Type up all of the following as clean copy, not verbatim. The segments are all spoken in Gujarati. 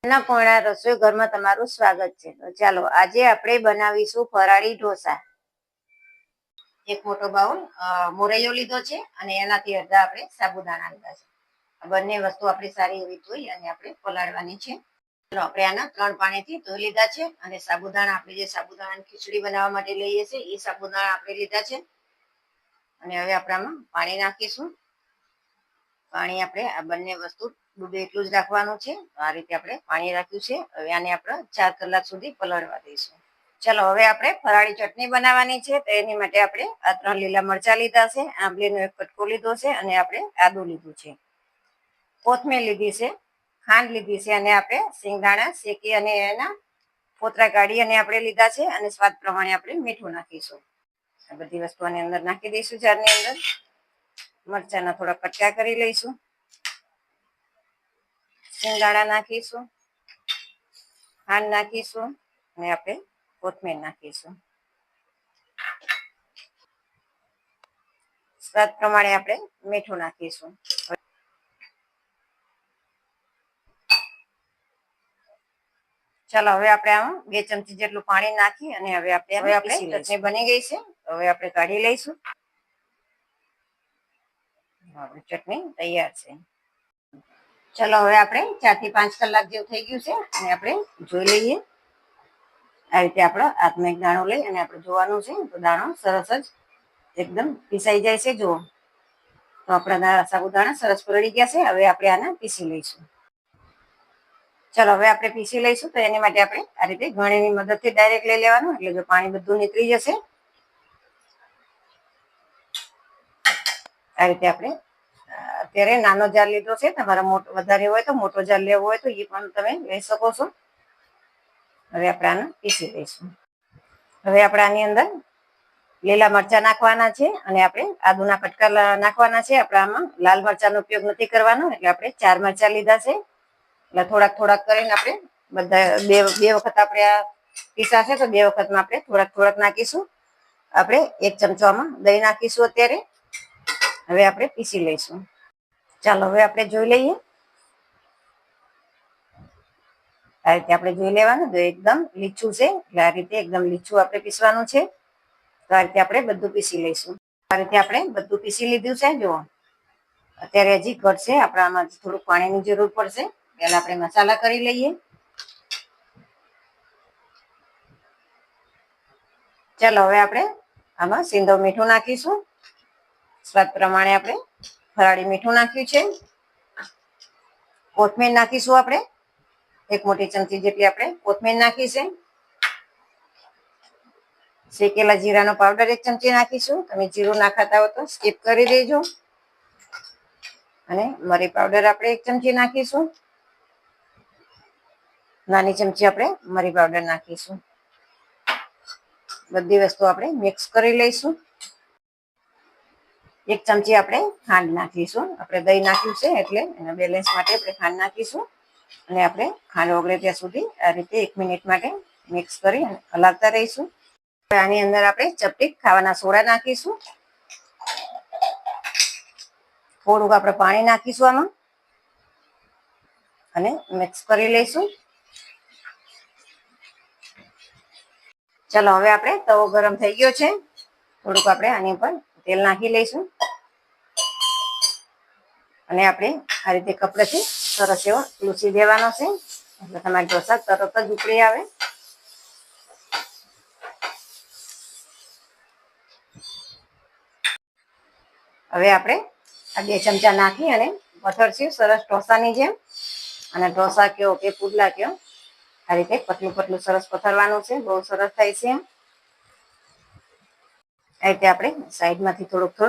અન્નપૂર્ણા રસોઈ ઘરમાં તમારું સ્વાગત છે. તો ચાલો આજે આપણે બનાવીશું ફરાળી ઢોસા. એક મોટો બાઉલ મોરૈયો લીધો છે અને એનાથી અડધા આપણે સાબુદાણા લીધા છે. આ બંને વસ્તુ આપણે સારી એવી ધોઈ અને આપણે પલાળવાની છે. ચાલો આપણે આના 3 પાણીથી ધોઈ લીધા છે અને સાબુદાણા આપણે જે સાબુદાણાની ખીચડી બનાવવા માટે લઈએ છીએ એ સાબુદાણા આપણે લીધા છે. અને હવે આપણે આમાં પાણી નાખીશું. પાણી આપણે આ બંને વસ્તુ ડૂબે એટલું જ રાખવાનું છે. આ રીતે આપણે પાણી રાખ્યું છે. હવે આને આપણે 4 કલાક સુધી પલાળવા દઈશું. ચલો હવે આપણે ફરાળી ચટણી બનાવવાની છે. તો એની માટે આપણે આ 3 લીલા મરચા લીધા છે, આંબલીનો એક કટકો લીધો છે અને આપણે આદુ લીધું છે, કોથમીર લીધી છે, ખાંડ લીધી છે અને આપણે સિંગદાણા શેકી અને એના ફોતરા કાઢી અને આપણે લીધા છે અને સ્વાદ પ્રમાણે આપણે મીઠું નાખીશું. આ બધી વસ્તુ આની અંદર નાખી દઈશું. જારની અંદર મરચાના થોડા કટકા કરી લઈશું. સિંગદાણા નાખીશું, ખાંડ નાખીશું અને આપણે કોથમીર નાખીશું. સ્વાદ પ્રમાણે આપણે મીઠું નાખીશું. ચાલો હવે આપણે આમાં 2 ચમચી જેટલું પાણી નાખી અને હવે આપણે ચટણી બની ગઈ છે. હવે આપણે કાઢી લઈશું. આપણી ચટણી તૈયાર છે. ચલો હવે આપણે 4 થી 5 કલાક જેવું થઈ ગયું છે અને આપણે જોઈ લઈએ. આ રીતે આપણો હાથમાં એક દાણો લઈ અને આપણે જોવાનું છે. તો દાણો સરસ જ એકદમ પીસાઈ જાય છે. જુઓ તો આપણા સાબુદાણા સરસ પલળી ગયા છે. હવે આપણે આને પીસી લઈશું. ચલો હવે આપણે પીસી લઈશું. તો એની માટે આપણે આ રીતે ગળણીની મદદથી ડાયરેક્ટ લઈ લેવાનું, એટલે જો પાણી બધું નીકળી જશે. આ રીતે આપણે અત્યારે નાનો જાર લીધો છે. તમારા મોટો વધારે હોય તો મોટો જાર લેવો હોય તો એ પણ તમે લઈ શકો છો. હવે આપણે આને પીસી લઈશું. હવે આપણે આની અંદર લીલા મરચા નાખવાના છે અને આપણે આદુના કટકા નાખવાના છે. આપણે આમાં લાલ મરચાનો ઉપયોગ નથી કરવાનો, એટલે આપણે 4 મરચા લીધા છે. એટલે થોડાક કરીને આપણે બધા બે વખત આપણે આ પીસાશે તો 2 વખતમાં આપણે થોડાક નાખીશું. આપણે 1 ચમચો આમાં દહીં નાખીશું અત્યારે. હવે આપણે પીસી લઈશું. ચાલો હવે આપણે જોઈ લઈએ. આ રીતે આપણે જોઈ લેવાનું. તો એકદમ લીચું છે, એટલે આ રીતે એકદમ લીચું આપણે પીસવાનું છે. તો આ રીતે આપણે બધું પીસી લઈશું. આ રીતે આપણે બધું પીસી લીધું છે. જુઓ અત્યારે હજી ઘટશે. આપણે આમાં થોડુંક પાણીની જરૂર પડશે. પહેલા આપણે મસાલા કરી લઈએ. ચાલો હવે આપણે આમાં સિંધો મીઠું નાખીશું. સ્વાદ પ્રમાણે આપણે ફરાળી મીઠું નાખ્યું છે. કોથમીર નાખીશું. આપણે 1 મોટી ચમચી જેટલી આપણે કોથમીર નાખી છે. શેકેલા જીરાનો પાવડર 1 ચમચી નાખીશું. તમે જીરું નાખાતા હો તો સ્કીપ કરી દેજો. અને મરી પાવડર આપણે 1 ચમચી નાખીશું. નાની ચમચી આપણે મરી પાવડર નાખીશું. બધી વસ્તુ આપણે મિક્સ કરી લઈશું. 1 ચમચી આપણે ખાંડ નાખીશું. આપણે દહીં નાખ્યું છે એટલે એના બેલેન્સ માટે આપણે ખાંડ નાખીશું. અને આપણે ખાંડ ઓગળે ત્યાં સુધી આ રીતે 1 મિનિટ માટે મિક્સ કરી અને હલાવતા રહીશું. આની અંદર આપણે ચપટી ખાવાના સોડા નાખીશું. થોડુંક આપણે પાણી નાખીશું આમાં અને મિક્સ કરી લઈશું. ચલો હવે આપણે તવો ગરમ થઈ ગયો છે. થોડુંક આપણે આની ઉપર તેલ નાખી લઈશું અને આપણે આ રીતે કપડેથી સરસ એવો લૂછી દેવાનો છે, એટલે તમારી ઢોસા તરત જ ઉકળી આવે. હવે આપણે આ 2 ચમચા નાખી અને પથરશું સરસ ઢોસાની જેમ. અને ઢોસા કયો કે પુડલા કયો, આ રીતે પતલું સરસ પથરવાનું છે. બહુ સરસ થાય છે. આ રીતે આપણે સાઈડમાંથી થોડુંક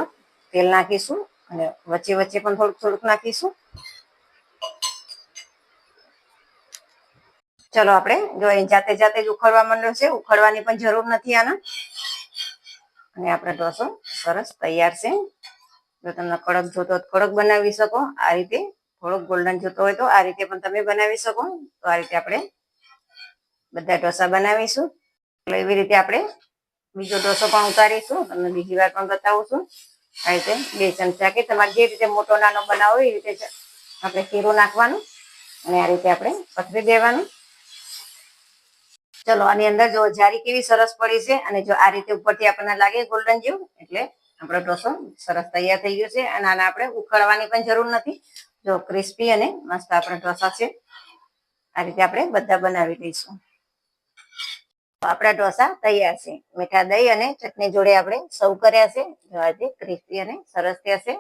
તેલ નાખીશું અને વચ્ચે પણ થોડુંક નાખીશું. ચલો આપણે જો એ જાતે જ ઉખડવા માંડ્યો છે. ઉખડવાની પણ જરૂર નથી આના. અને આપણો ઢોસો સરસ તૈયાર છે. જો તમને કડક જોતો હોય તો કડક બનાવી શકો. આ રીતે થોડોક ગોલ્ડન જોતો હોય તો આ રીતે પણ તમે બનાવી શકો. તો આ રીતે આપણે બધા ઢોસા બનાવીશું. એવી રીતે આપણે બીજો ઢોસો પણ ઉતારીશું. તમને બીજી વાર પણ બતાવું છું. આ રીતે 2 ચમચા કે તમારે જે રીતે મોટો નાનો બનાવો એ રીતે આપણે ખીરું નાખવાનું અને આ રીતે આપણે પથરી દેવાનું. ચલો આની અંદર જો જારી કેવી સરસ પડી છે અને જો આ રીતે ઉપરથી આપણને લાગે ગોલ્ડન જેવું એટલે આપણો ઢોસો સરસ તૈયાર થઈ ગયો છે. અને આને આપણે ઉકળવાની પણ જરૂર નથી. જો ક્રિસ્પી અને મસ્ત આપણા ઢોસા છે. આ રીતે આપણે બધા બનાવી લઈશું. આપણા ઢોસા તૈયાર છે. મીઠા દહીં અને ચટણી જોડે આપણે સર્વ કર્યા છે. જો આજે ક્રિસ્પી અને સરસ થયા છે.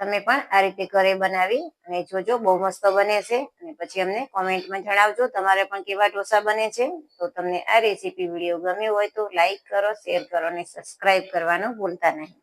તમે પણ આ રીતે ઘરે બનાવી અને જોજો, બહુ મસ્ત બને છે. અને પછી અમને કોમેન્ટમાં જણાવજો તમારે પણ કેવા ઢોસા બને છે. તો તમને આ રેસીપી વિડીયો ગમ્યો હોય તો લાઈક કરો, શેર કરો અને સબસ્ક્રાઈબ કરવાનું ભૂલતા નહીં.